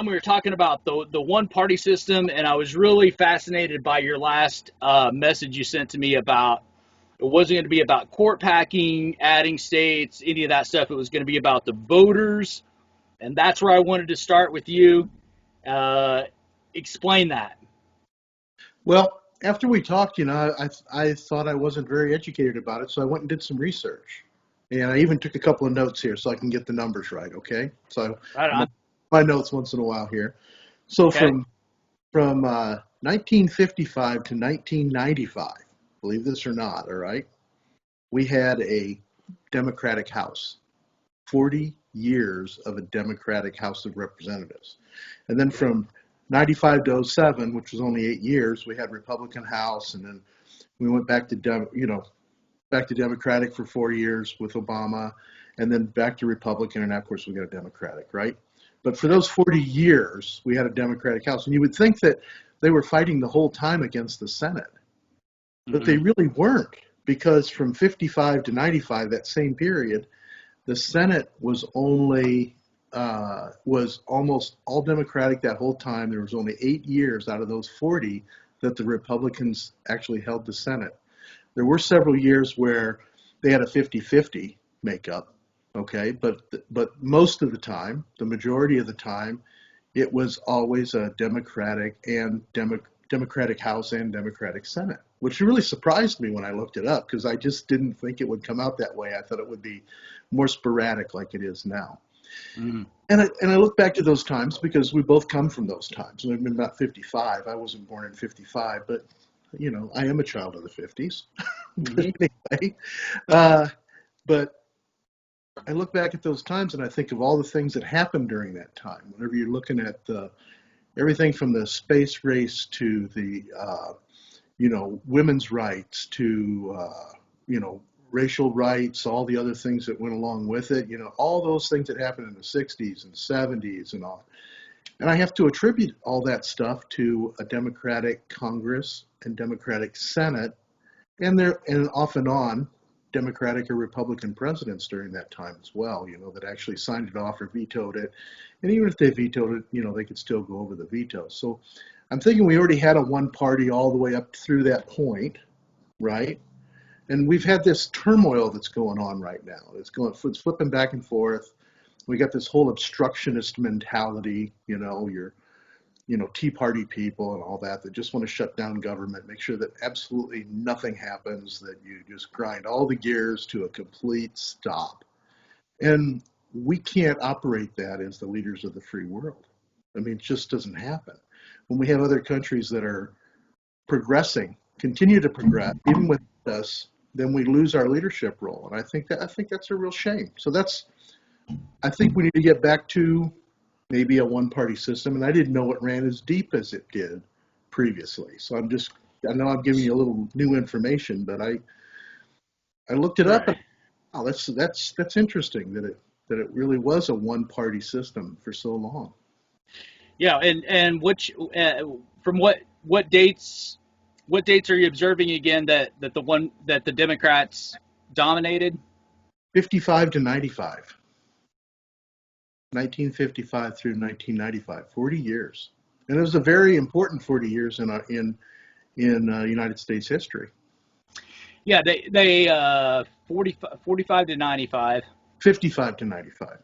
time we were talking about the one party system, and I was really fascinated by your last message you sent to me about it wasn't going to be about court packing, adding states, any of that stuff. It was going to be about the voters, and that's where I wanted to start with you. Explain that. Well, after we talked, I thought I wasn't very educated about it, so I went and did some research. And I even took a couple of notes here so I can get the numbers right, okay? So Right I'm on. my notes once in a while here. So Okay. from 1955 to 1995, believe this or not, all right, we had a Democratic House, 40 years of a Democratic House of Representatives. And then from 95 to '07, which was only 8 years, we had Republican House, and then we went back to back to Democratic for 4 years with Obama, and then back to Republican, and of course we got a Democratic, right? But for those 40 years, we had a Democratic House, and you would think that they were fighting the whole time against the Senate, but they really weren't, because from 55 to 95, that same period, the Senate was almost all Democratic that whole time. There was only 8 years out of those 40 that the Republicans actually held the Senate. There were several years where they had a 50-50 makeup, okay, but most of the time, the majority of the time, it was always a Democratic House and Democratic Senate, which really surprised me when I looked it up, because I just didn't think it would come out that way. I thought it would be more sporadic like it is now. And I look back to those times because we both come from those times. And I've been about 55. I wasn't born in 55, but I am a child of the 50s. But anyway, but I look back at those times and I think of all the things that happened during that time. Whenever you're looking at everything from the space race to the women's rights to racial rights, all the other things that went along with it, all those things that happened in the 60s and 70s and all. And I have to attribute all that stuff to a Democratic Congress and Democratic Senate, and off and on Democratic or Republican presidents during that time as well, that actually signed it off or vetoed it. And even if they vetoed it, they could still go over the veto. So I'm thinking we already had a one party all the way up through that point, right? And we've had this turmoil that's going on right now. It's flipping back and forth. We got this whole obstructionist mentality, your Tea Party people and all that just want to shut down government, make sure that absolutely nothing happens, that you just grind all the gears to a complete stop. And we can't operate that as the leaders of the free world. I mean, it just doesn't happen. When we have other countries that are progressing, continue to progress, even with us, then we lose our leadership role. And I think that's a real shame. So I think we need to get back to maybe a one-party system. And I didn't know it ran as deep as it did previously. So I know I'm giving you a little new information, but I looked it up, and wow, that's interesting that it really was a one-party system for so long. Yeah, and from what dates are you observing again that the Democrats dominated? 55 to 95. 1955 through 1995, 40 years. And it was a very important 40 years in United States history. Yeah, they 45 to 95. 55 to 95.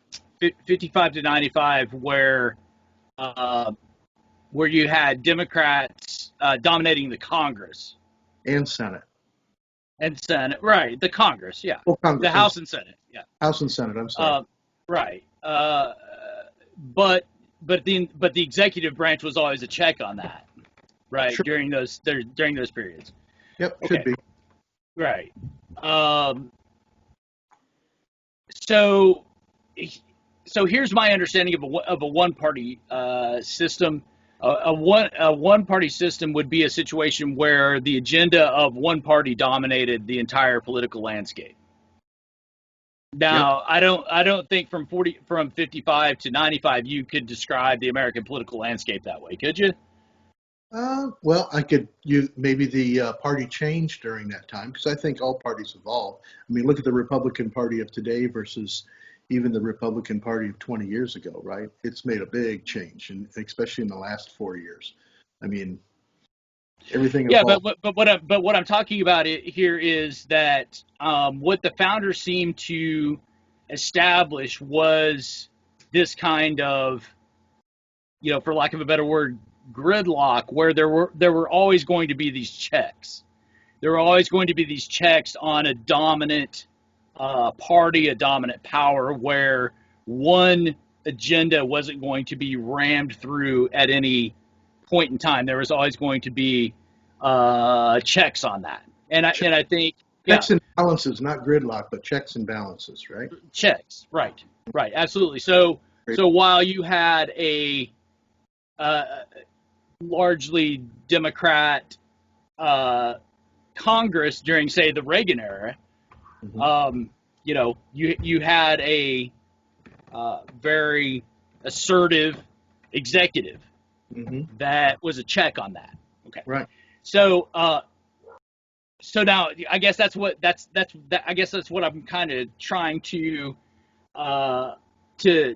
55 to 95, where you had Democrats dominating the Congress and Senate. Right? The Congress, yeah. Oh, Congress. The House and Senate, yeah. House and Senate. I'm sorry. Right. But the executive branch was always a check on that, right? Sure. During those periods. Yep, should be. Right. So here's my understanding of a one-party system. A one-party system would be a situation where the agenda of one party dominated the entire political landscape. Now, yep. I don't think from 55 to 95 you could describe the American political landscape that way, could you? Well, I could. Maybe the party changed during that time, because I think all parties evolve. I mean, look at the Republican Party of today versus even the Republican Party of 20 years ago, right? It's made a big change, and especially in the last 4 years. I mean, everything Yeah, evolved. but what I'm talking about here is that what the founders seemed to establish was this kind of, for lack of a better word, gridlock, where there were always going to be these checks. There were always going to be these checks on a dominant party, a dominant power, where one agenda wasn't going to be rammed through at any point in time. There was always going to be checks on that, and I think, yeah, Checks and balances, not gridlock, but checks and balances, right? checks, right, right, absolutely. So while you had a uh, largely Democrat Congress during, say, the Reagan era, Mm-hmm. you had a very assertive executive Mm-hmm. that was a check on that. Okay, Right. so now I guess I guess that's what I'm kind of trying uh, to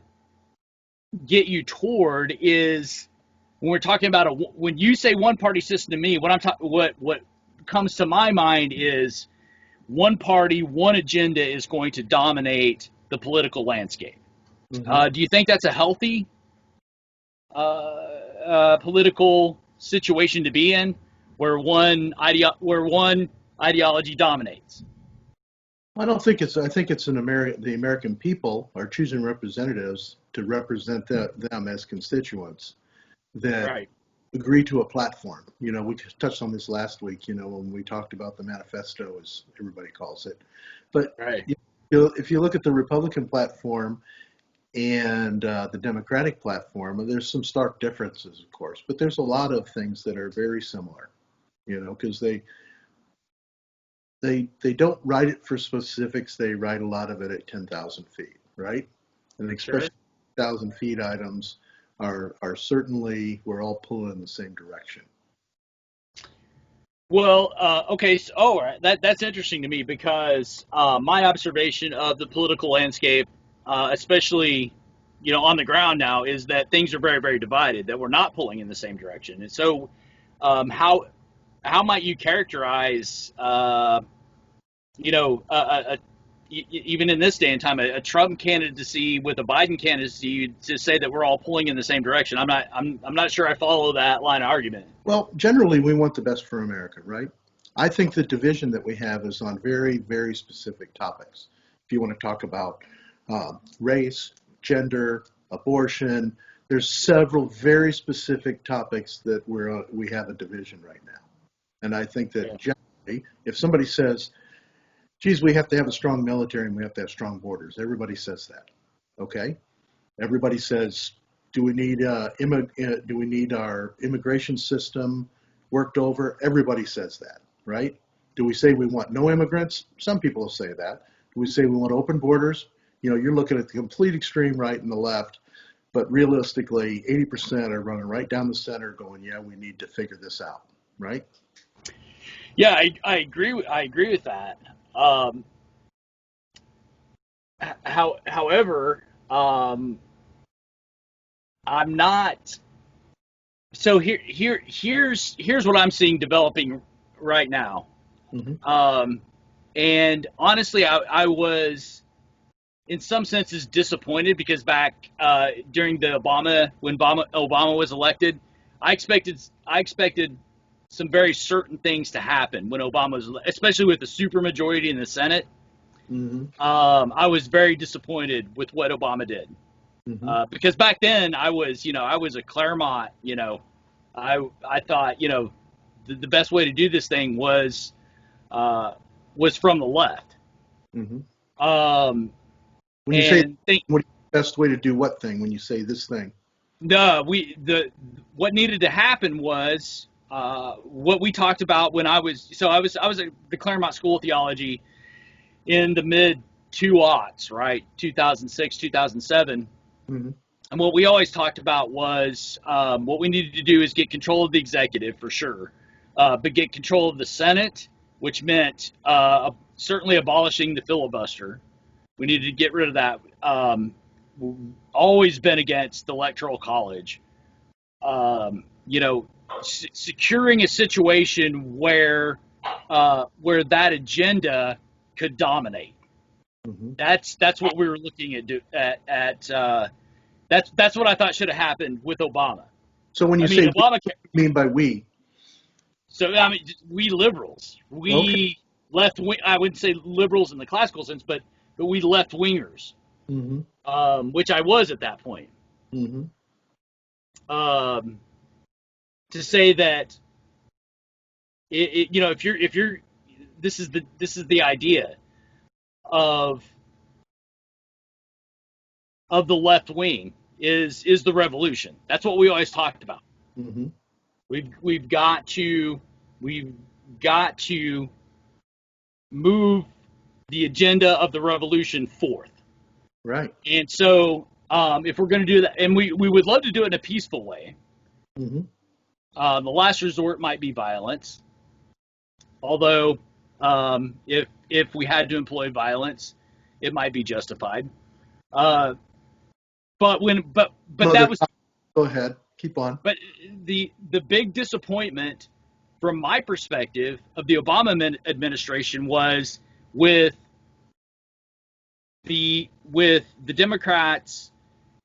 get you toward is when we're talking about when you say one party system to me, what comes to my mind is one party, one agenda is going to dominate the political landscape. Mm-hmm. Do you think that's a healthy political situation to be in, where one ideology dominates? I don't think it's. I think it's the American people are choosing representatives to represent them as constituents that Right, agree to a platform. We touched on this last week. When we talked about the manifesto, as everybody calls it. But right, if you look at the Republican platform and the Democratic platform, there's some stark differences, of course, but there's a lot of things that are very similar. Because they don't write it for specifics. They write a lot of it at 10,000 feet, right? And sure. especially 1,000 feet items are certainly, we're all pulling in the same direction. Well, okay, so that's interesting to me because my observation of the political landscape, especially on the ground now, is that things are very, very divided. That we're not pulling in the same direction. And so, how might you characterize, even in this day and time, a Trump candidacy with a Biden candidacy to say that we're all pulling in the same direction? I'm not sure I follow that line of argument. Well, generally, we want the best for America, right? I think the division that we have is on very, very specific topics. If you want to talk about race, gender, abortion, there's several very specific topics that we have a division right now. And I think that Yeah. generally, if somebody says, geez, we have to have a strong military and we have to have strong borders, everybody says that. Okay? Everybody says, do we need our immigration system worked over? Everybody says that, right? Do we say we want no immigrants? Some people say that. Do we say we want open borders? You're looking at the complete extreme right and the left, but realistically, 80% are running right down the center going, yeah, we need to figure this out, right? Yeah, I agree. I agree with that. However, I'm not. So here's what I'm seeing developing right now. Mm-hmm. And honestly, I was in some senses disappointed because back during when Obama was elected, I expected some very certain things to happen when Obama was, especially with the supermajority in the Senate. Mm-hmm. I was very disappointed with what Obama did. Mm-hmm. Because back then I was a Claremont, I thought, the best way to do this thing was from the left. Mm-hmm. Um, When you say, and think, what is the best way to do what thing when you say this thing? no, what needed to happen was, what we talked about when I was at the Claremont School of Theology in the mid 2 aughts, right? 2006, 2007. Mm-hmm. And what we always talked about was, what we needed to do is get control of the executive for sure, but get control of the Senate, which meant certainly abolishing the filibuster. We needed to get rid of that. Always been against the electoral college. You know, securing a situation where that agenda could dominate. Mm-hmm. That's what we were looking that's what I thought should have happened with Obama. So when I you mean, say we, Obama. what do you mean by we? So I mean, we liberals, Okay. we left wing. I wouldn't say liberals in the classical sense, but we left wingers, Mm-hmm. which I was at that point. Mm-hmm. Um, to say that you know, if you're this is the idea of the left wing is the revolution. That's what we always talked about. Mm-hmm. We've got to we've got to move the agenda of the revolution forth. Right. And so, if we're going to do that, and we would love to do it in a peaceful way, Mm-hmm. the last resort might be violence. Although, if we had to employ violence, it might be justified. Uh, but Mother, that was go ahead. Keep on. but the big disappointment from my perspective of the Obama administration was with the Democrats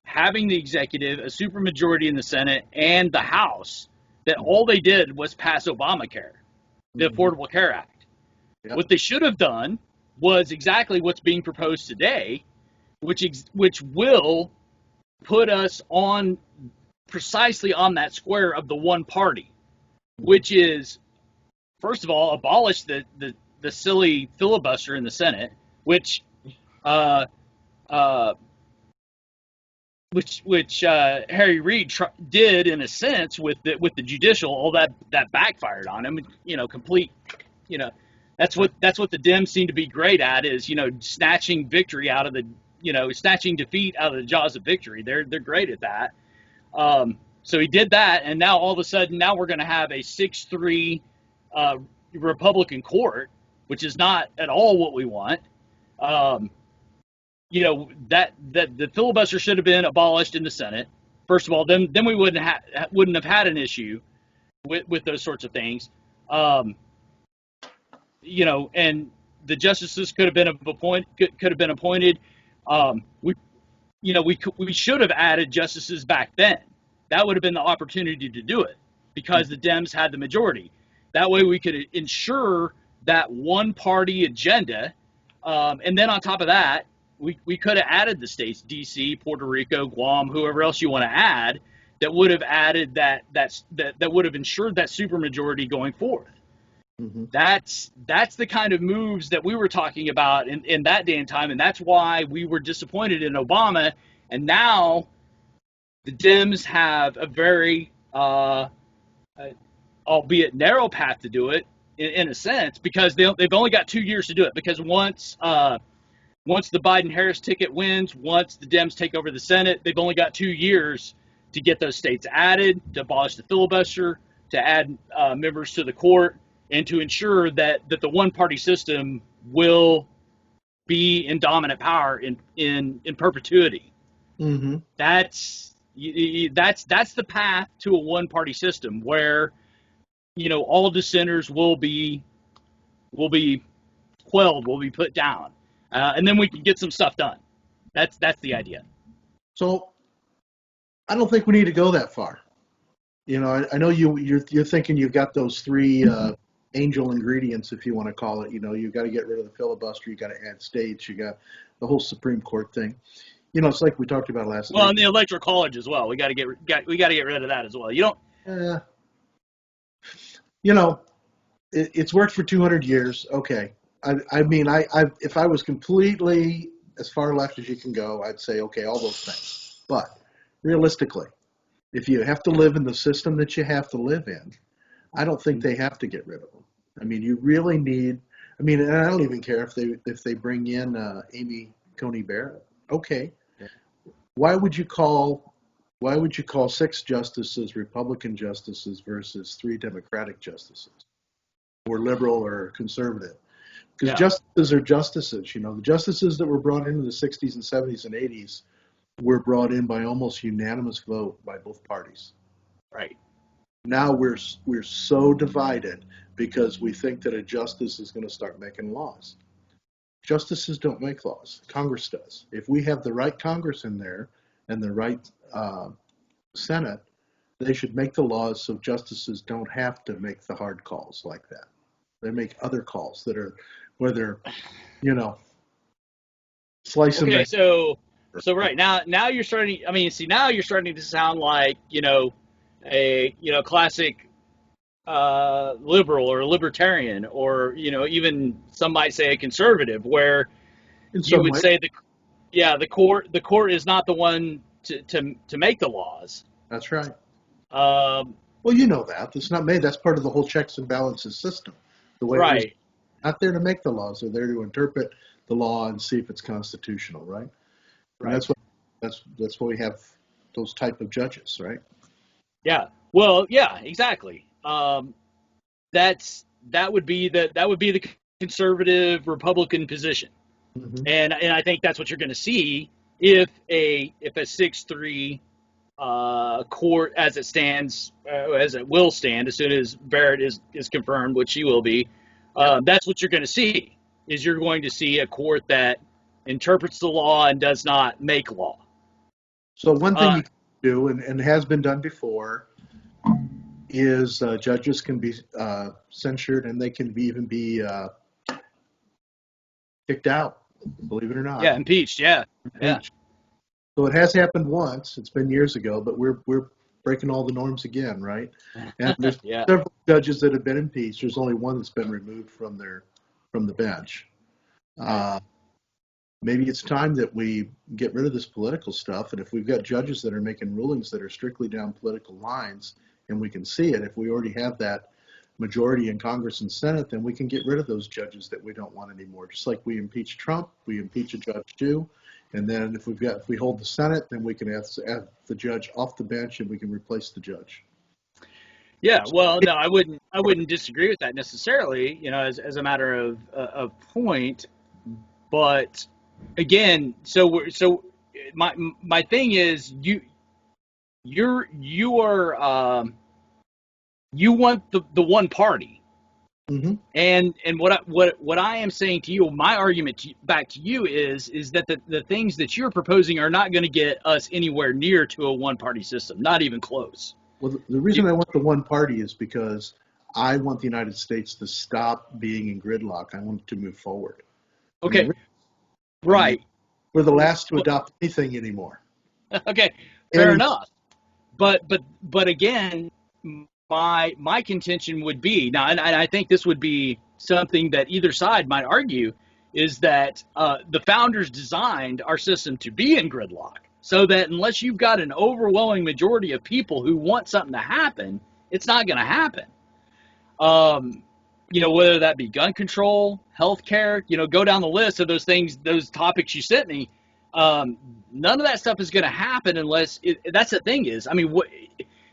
having the executive, a supermajority in the Senate and the House, that all they did was pass Obamacare, the Mm-hmm. Affordable Care Act. Yep. What they should have done was exactly what's being proposed today, which will put us on precisely on that square of the one party, which is, first of all, abolish the silly filibuster in the Senate, which uh, uh, Harry Reid did in a sense with the judicial. All that backfired on him. You know, complete. You know, that's what the Dems seem to be great at, is, you know, snatching victory out of the, you know, snatching defeat out of the jaws of victory. They're great at that. So he did that, and now all of a sudden, now we're going to have a 6-3 Republican court, which is not at all what we want. You know, that the filibuster should have been abolished in the Senate. First of all, then we wouldn't have had an issue with those sorts of things. You know, and the justices could have been appointed. We you know, we should have added justices back then. That would have been the opportunity to do it, because the Dems had the majority. That way we could ensure that one party agenda. And then on top of that, we could have added the states, D.C., Puerto Rico, Guam, whoever else you want to add, that would have added that would have ensured that supermajority going forth. Mm-hmm. That's the kind of moves that we were talking about in that day and time, and that's why we were disappointed in Obama. And now the Dems have a very, albeit narrow path to do it, in a sense, because they've only got 2 years to do it. Because once the Biden-Harris ticket wins, once the Dems take over the Senate, they've only got 2 years to get those states added, to abolish the filibuster, to add members to the court, and to ensure that the one-party system will be in dominant power in perpetuity. Mm-hmm. That's the path to a one-party system where, you know, all dissenters will be quelled, will be put down, and then we can get some stuff done. That's the idea. So I don't think we need to go that far. You know, I know you're thinking you've got those three angel ingredients, if you want to call it. You know, you've got to get rid of the filibuster, you got to add states, you got the whole Supreme Court thing. You know, it's like we talked about last Well, night. and the electoral college as well. We got to get rid of that as well. You don't. You know, it's worked for 200 years. Okay. I mean, if I was completely as far left as you can go, I'd say, okay, all those things. But realistically, if you have to live in the system that you have to live in, I don't think they have to get rid of them. I mean, you really need. I mean, and I don't even care if they bring in Amy Coney Barrett. Okay, why would you call 6 justices Republican justices versus 3 Democratic justices, or liberal or conservative? Because justices are justices. You know, the justices that were brought in the 60s and 70s and 80s were brought in by almost unanimous vote by both parties. Right. Now we're so divided because we think that a justice is going to start making laws. Justices don't make laws. Congress does. If we have the right Congress in there and the right Senate, they should make the laws so justices don't have to make the hard calls like that. They make other calls that are where they're, you know, slicing. Okay, so right now you're starting. I mean, see, now you're starting to sound like a classic liberal or libertarian, or even some might say a conservative, where you would say the court is not the one to make the laws. That's right. Well, you know that it's not made. That's part of the whole checks and balances system. The way right. It was not there to make the laws; they're there to interpret the law and see if it's constitutional, right? Right. And that's why we have those type of judges, right? Yeah. Well, yeah, exactly. That would be the conservative Republican position, mm-hmm. and I think that's what you're going to see if a 6-3 court as it stands, as it will stand as soon as Barrett is confirmed, which he will be. That's what you're going to see. Is you're going to see a court that interprets the law and does not make law. So one thing you can do, and has been done before, is judges can be censured, and they can even be kicked out, believe it or not. Yeah, impeached, yeah. Impeached. So it has happened once. It's been years ago, but we're breaking all the norms again, right? And there's several judges that have been impeached. There's only one that's been removed from the bench. Maybe it's time that we get rid of this political stuff, and if we've got judges that are making rulings that are strictly down political lines, and we can see it, if we already have that majority in Congress and Senate, then we can get rid of those judges that we don't want anymore. Just like we impeach Trump, we impeach a judge too, and then if we hold the Senate, then we can have the judge off the bench and we can replace the judge. Yeah, well, no, I wouldn't disagree with that necessarily, as a matter of point, but again, so my thing is you want the one party, mm-hmm. and what I am saying to you, my argument back to you is that the things that you're proposing are not going to get us anywhere near to a one party system, not even close. Well, the reason I want the one party is because I want the United States to stop being in gridlock. I want it to move forward. Okay. Right. We're the last to adopt anything anymore. Okay. Fair enough. But again, my contention would be now, and I think this would be something that either side might argue, is that the founders designed our system to be in gridlock, so that unless you've got an overwhelming majority of people who want something to happen, it's not going to happen. Whether that be gun control, healthcare, go down the list of those things, those topics you sent me. None of that stuff is going to happen unless that's the thing is, I mean,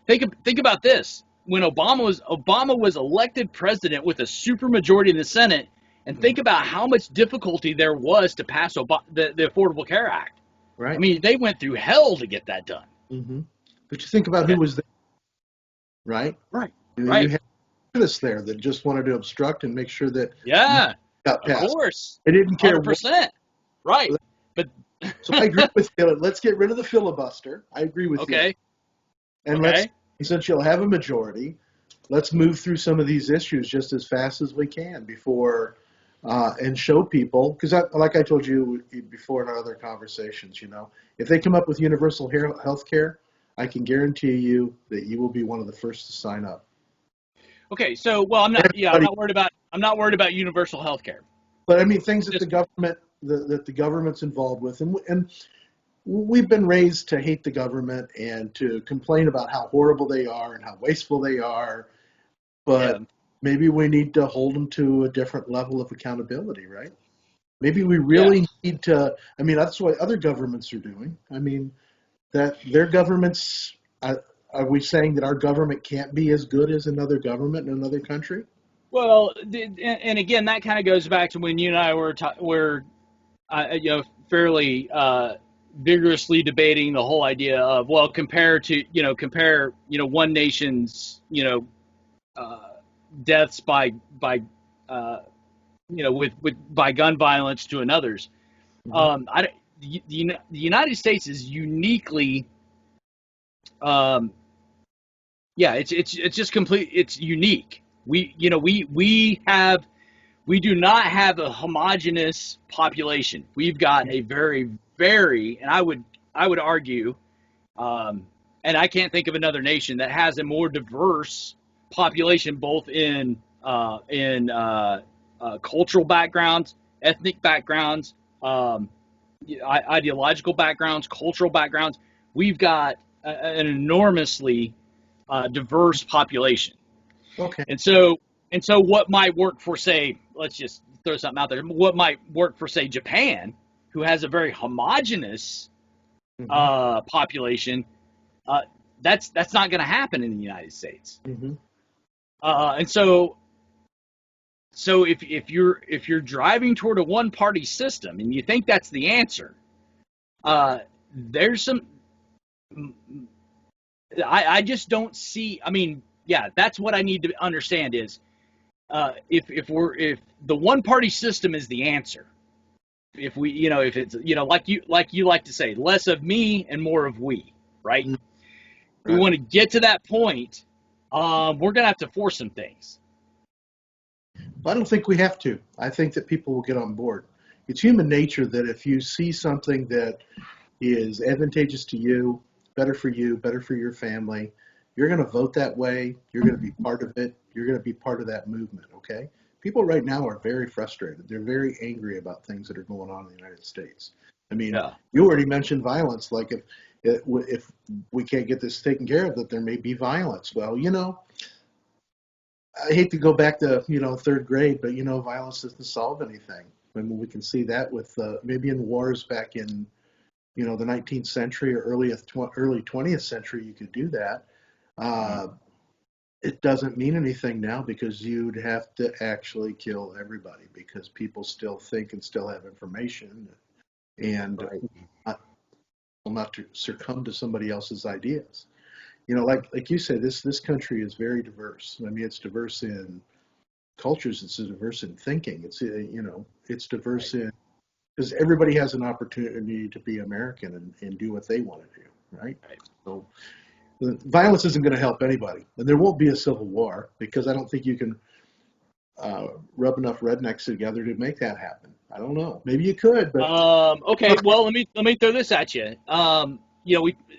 think about this. When Obama was elected president with a supermajority in the Senate, and think about how much difficulty there was to pass the Affordable Care Act. Right. I mean, they went through hell to get that done. Mm-hmm. But you think about who was there, right? Right. You had this there that just wanted to obstruct and make sure that got passed. Of course. They didn't care. 100%. Right. But so I agree with you. Let's get rid of the filibuster. I agree with you. And since you'll have a majority, let's move through some of these issues just as fast as we can before and show people, because like I told you before in our other conversations, if they come up with universal health care, I can guarantee you that you will be one of the first to sign up. Okay, so I'm not worried about universal health care. But I mean things that the government's involved with, and we've been raised to hate the government and to complain about how horrible they are and how wasteful they are, but maybe we need to hold them to a different level of accountability, right? Maybe we really need to, I mean, that's what other governments are doing. I mean, that their governments, are we saying that our government can't be as good as another government in another country? Well, and again, that kind of goes back to when you and I were fairly vigorously debating the whole idea of, well, compare one nation's uh, deaths by uh, with by gun violence to another's. Hmm. The United States is uniquely, um, yeah, it's just complete. It's unique. We do not have a homogenous population. We've got a very, very, and I would argue, um, and I can't think of another nation that has a more diverse population, both in cultural backgrounds, ethnic backgrounds, um, ideological backgrounds, cultural backgrounds. We've got an enormously diverse population. Okay. And so what might work for, say, let's just throw something out there, what might work for, say, Japan, who has a very homogenous Hmm. population, uh, that's not going to happen in the United States. Hmm. And so if you're driving toward a one party system and you think that's the answer, there's some I just don't see. I mean, yeah, that's what I need to understand is, if the one party system is the answer, if it's, like you like to say, less of me and more of we, right? If we Right. want to get to that point, we're gonna have to force some things. Well, I don't think we have to. I think that people will get on board. It's human nature that if you see something that is advantageous to you, better for your family, you're going to vote that way. You're going to be part of it. You're going to be part of that movement, okay? People right now are very frustrated. They're very angry about things that are going on in the United States. I mean, Yeah. you already mentioned violence. Like if we can't get this taken care of, that there may be violence. Well, I hate to go back to third grade, but violence doesn't solve anything. I mean, we can see that with maybe in wars back in the 19th century or early 20th century, you could do that. Mhm. Uh, it doesn't mean anything now because you'd have to actually kill everybody because people still think and still have information and Right. not, will not to succumb to somebody else's ideas. Like you said, this country is very diverse. I mean, it's diverse in cultures. It's diverse in thinking. It's diverse Right. in because everybody has an opportunity to be American and do what they want to do, right? Right. So violence isn't going to help anybody, and there won't be a civil war because I don't think you can rub enough rednecks together to make that happen. I don't know. Maybe you could, but Okay. Well, let me throw this at you.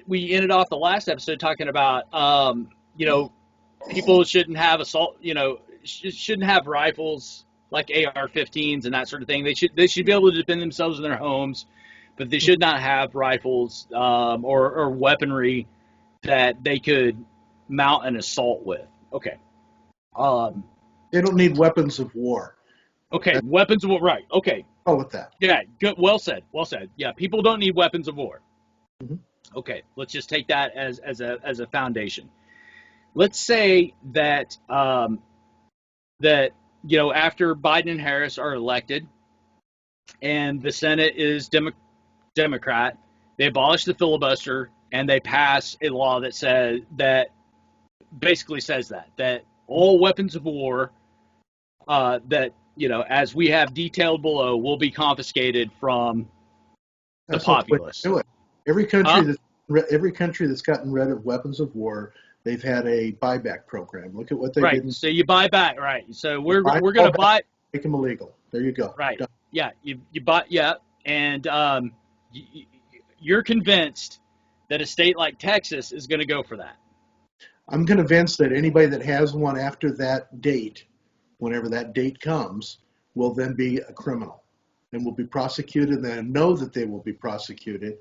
We ended off the last episode talking about, people shouldn't have assault. Shouldn't have rifles like AR-15s and that sort of thing. They should be able to defend themselves in their homes, but they should not have rifles, or weaponry that they could mount an assault with. Okay. Um, they don't need weapons of war. okay. That's Weapons of war. Right. Okay. all with that. Yeah. Good. Well said. Well said. Yeah. People don't need weapons of war. Hmm. Okay. Let's just take that as a foundation. Let's say that after Biden and Harris are elected and the Senate is Democrat, they abolish the filibuster and they pass a law that basically says that all weapons of war, that as we have detailed below, will be confiscated from the That's not the way to populace. do it. Every country Huh? that every country that's gotten rid of weapons of war, they've had a buyback program. Look at what they Right. did. So you buy back. Right. So You we're buy we're them all gonna back, buy. make them illegal. There you go. Right. Done. Yeah. You buy. Yeah. And you're convinced that a state like Texas is going to go for that. I'm convinced that anybody that has one after that date, whenever that date comes, will then be a criminal and will be prosecuted, and they know that they will be prosecuted.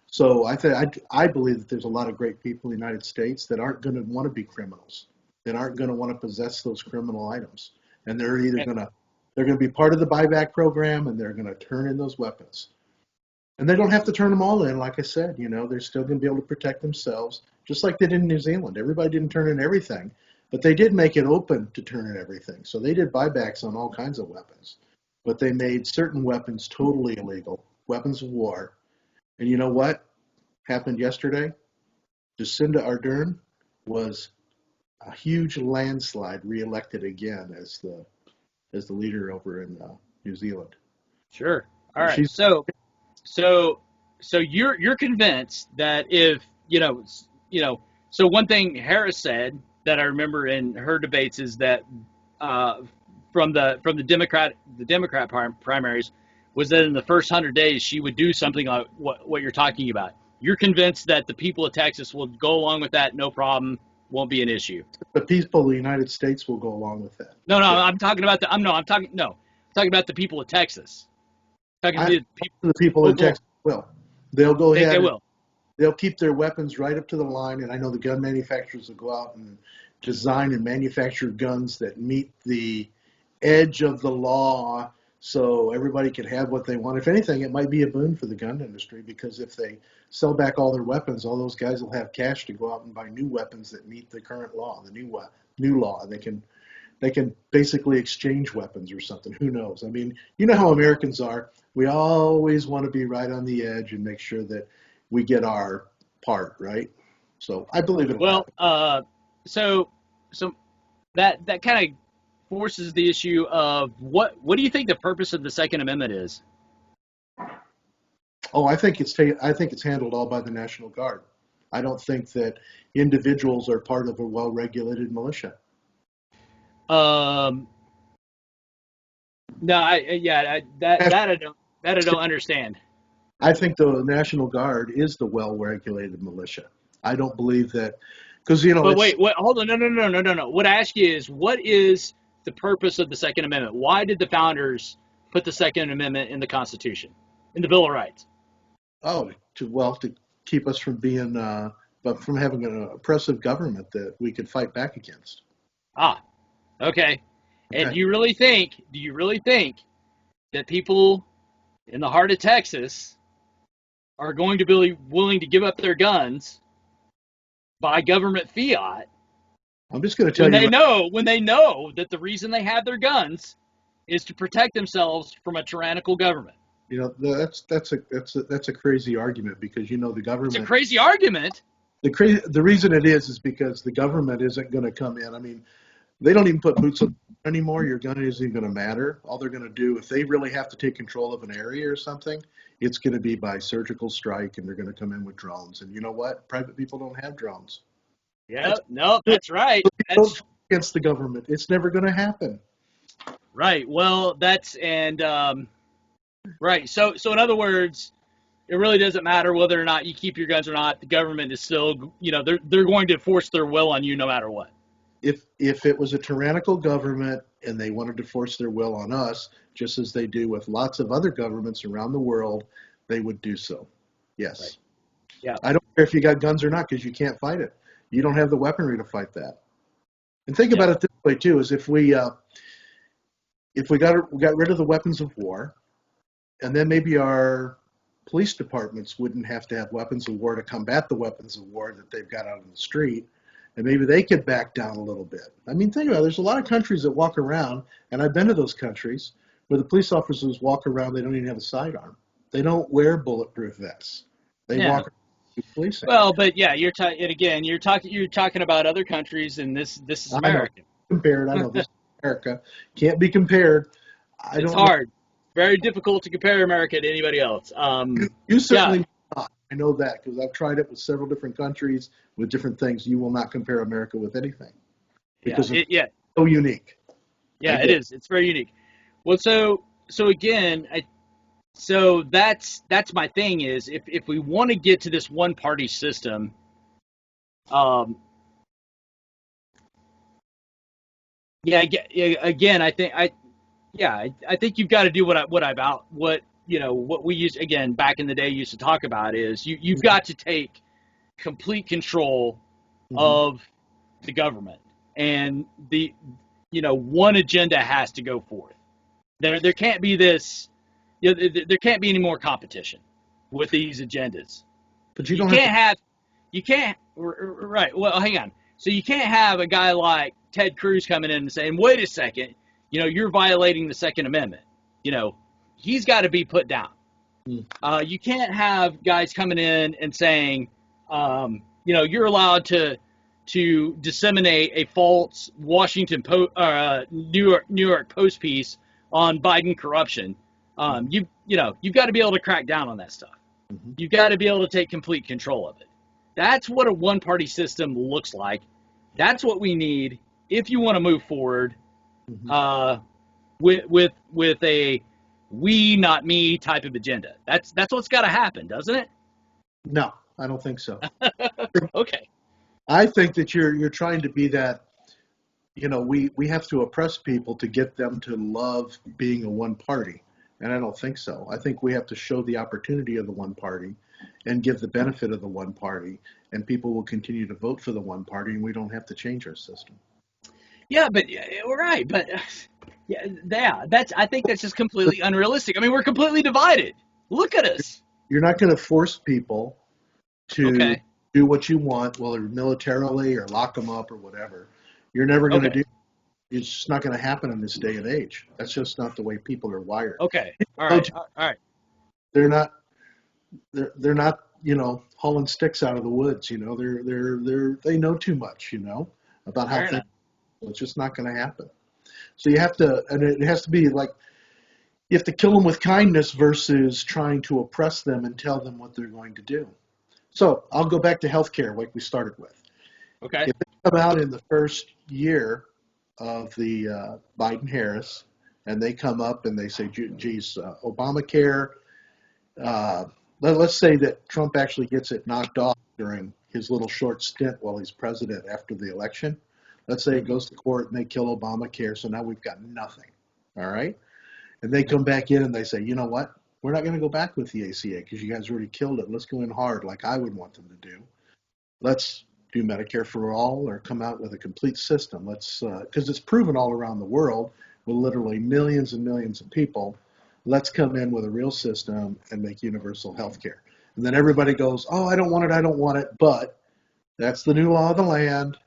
So I believe that there's a lot of great people in the United States that aren't going to want to be criminals, that aren't going to want to possess those criminal items, and And, they're going to be part of the buyback program, and they're going to turn in those weapons. And they don't have to turn them all in, like I said. They're still going to be able to protect themselves, just like they did in New Zealand. Everybody didn't turn in everything, But they did make it open to turn everything. So they did buybacks on all kinds of weapons. But they made certain weapons totally illegal, weapons of war. And you know what happened yesterday? Jacinda Ardern was a huge landslide reelected again as the leader over in New Zealand. Sure. All And right. she's So you're convinced that if so one thing Harris said that I remember in her debates is that uh, from the Democrat primaries was that in the first 100 days she would do something like what you're talking about. You're convinced that the people of Texas will go along with that, no problem, won't be an issue. the people of the United States will go along with that. No, Yeah. I'm talking about I'm talking about the people of Texas. I'm talking I, to the people the people who in Texas will. They'll go think ahead they and will. they'll keep their weapons right up to the line. And I know the gun manufacturers will go out and design and manufacture guns that meet the edge of the law so everybody can have what they want. If anything, it might be a boon for the gun industry because if they sell back all their weapons, all those guys will have cash to go out and buy new weapons that meet the current law, the new law. They can basically exchange weapons or something. Who knows? I mean, you know how Americans are. We always want to be right on the edge and make sure that we get our part, right? So I believe it'll Well, happen. so that kind of forces the issue of what do you think the purpose of the Second Amendment is? Oh, I think it's handled all by the National Guard. I don't think that individuals are part of a well-regulated militia. Um, no, that I don't understand. I think the National Guard is the well-regulated militia. I don't believe that because But it's wait, hold on, no. What I ask you is, what is the purpose of the Second Amendment? Why did the founders put the Second Amendment in the Constitution, in the Bill of Rights? to keep us from being but from having an oppressive government that we could fight back against. Ah, okay. And Okay. do you really think that people in the heart of Texas are going to be willing to give up their guns by government fiat I'm just going to tell you right. when they know that the reason they have their guns is to protect themselves from a tyrannical government? That's a crazy argument because the It's a government. crazy argument. The reason it is because the government isn't going to come in. I mean, they don't even put boots on anymore. Your gun isn't even going to matter. All they're going to do, if they really have to take control of an area or something, it's going to be by surgical strike, and they're going to come in with drones. And you know what? Private people don't have drones. Yeah, That's no, that's right. don't That's against the government. It's never going to happen. right. Well, right. So in other words, it really doesn't matter whether or not you keep your guns or not. The government is still, they're going to force their will on you no matter what. If it was a tyrannical government and they wanted to force their will on us, just as they do with lots of other governments around the world, they would do so. Yes. Right. Yeah. I don't care if you got guns or not because you can't fight it. You don't have the weaponry to fight that. And think Yeah. about it this way too: is if we got rid of the weapons of war, and then maybe our police departments wouldn't have to have weapons of war to combat the weapons of war that they've got out on the street, and maybe they could back down a little bit. I mean, think about it. There's a lot of countries that walk around, and I've been to those countries where the police officers walk around. They don't even have a sidearm. They don't wear bulletproof vests. They Yeah. walk around policing. Well, but yeah, you're talking about other countries, and this is I know. America. Compared, I know this is America. Can't be compared. I It's don't know. hard, very difficult to compare America to anybody else. You Yeah, certainly not. I know that because I've tried it with several different countries with different things. You will not compare America with anything because it's yeah, so unique. I it get is. It's very unique. Well, so again, so that's my thing is if we want to get to this one party system, um, again, I think you've got to do what we used again back in the day used to talk about is you've got to take complete control Mhm. of the government, and one agenda has to go forth. There can't be this, there can't be any more competition with these agendas. But you You don't have to. can't have, you can't, right. Well, hang on. So you can't have a guy like Ted Cruz coming in and saying, wait a second, you're violating the Second Amendment. He's got to be put down. You can't have guys coming in and saying, you're allowed to disseminate a false New York Post piece on Biden corruption. You've got to be able to crack down on that stuff. Mm-hmm. You've got to be able to take complete control of it. That's what a one-party system looks like. That's what we need if you want to move forward with a we, not me type of agenda. That's what's got to happen, doesn't it? No, I don't think so. Okay. I think that you're trying to be that. We have to oppress people to get them to love being a one party. And I don't think so. I think we have to show the opportunity of the one party and give the benefit of the one party, and people will continue to vote for the one party, and we don't have to change our system. Yeah, but right, but I think that's just completely unrealistic. I mean, we're completely divided. Look at us. You're not going to force people to do what you want, whether militarily or lock them up or whatever. You're never going to do. It's just not going to happen in this day and age. That's just not the way people are wired. Okay. All right. All right. They're not. They're not. Hauling sticks out of the woods. They know too much. About how things. It's just not going to happen. So you have to, and it has to be like, you have to kill them with kindness versus trying to oppress them and tell them what they're going to do. So I'll go back to healthcare, like we started with. Okay. If they come out in the first year of the Biden-Harris, and they come up and they say, geez, Obamacare, let's say that Trump actually gets it knocked off during his little short stint while he's president after the election. Let's say it goes to court and they kill Obamacare, so now we've got nothing, all right? And they come back in and they say, you know what? We're not going to go back with the ACA because you guys already killed it. Let's go in hard like I would want them to do. Let's do Medicare for all or come out with a complete system. Let's, because it's proven all around the world with literally millions and millions of people. Let's come in with a real system and make universal health care. And then everybody goes, oh, I don't want it, but that's the new law of the land.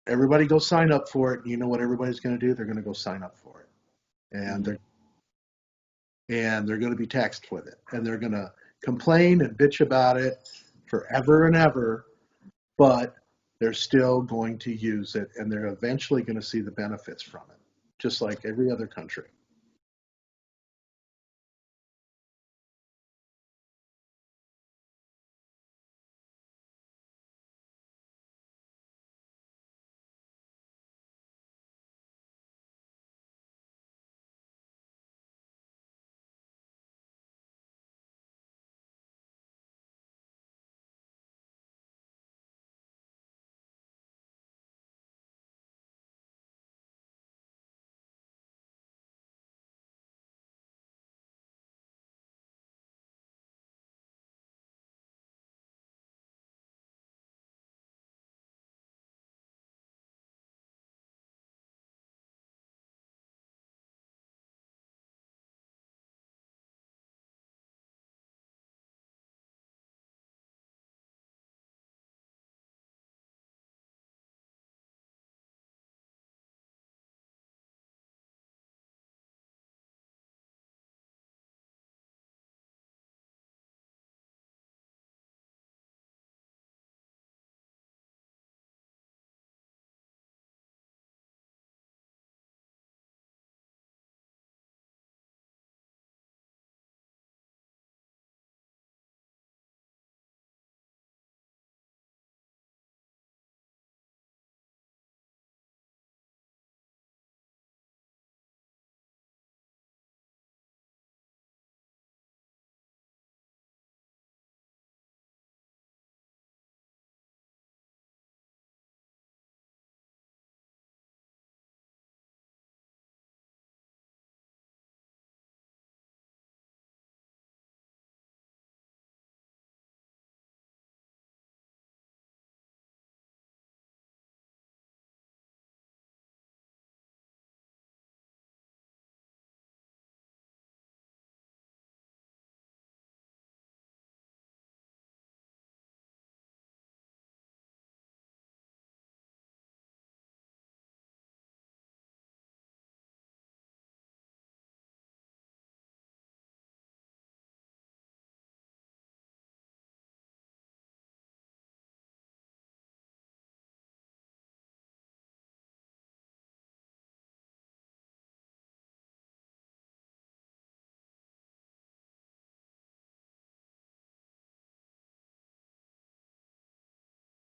Everybody go sign up for it. And you know what everybody's going to do? They're going to go sign up for it. And they're going to be taxed with it. And they're going to complain and bitch about it forever and ever, but they're still going to use it, and they're eventually going to see the benefits from it, just like every other country.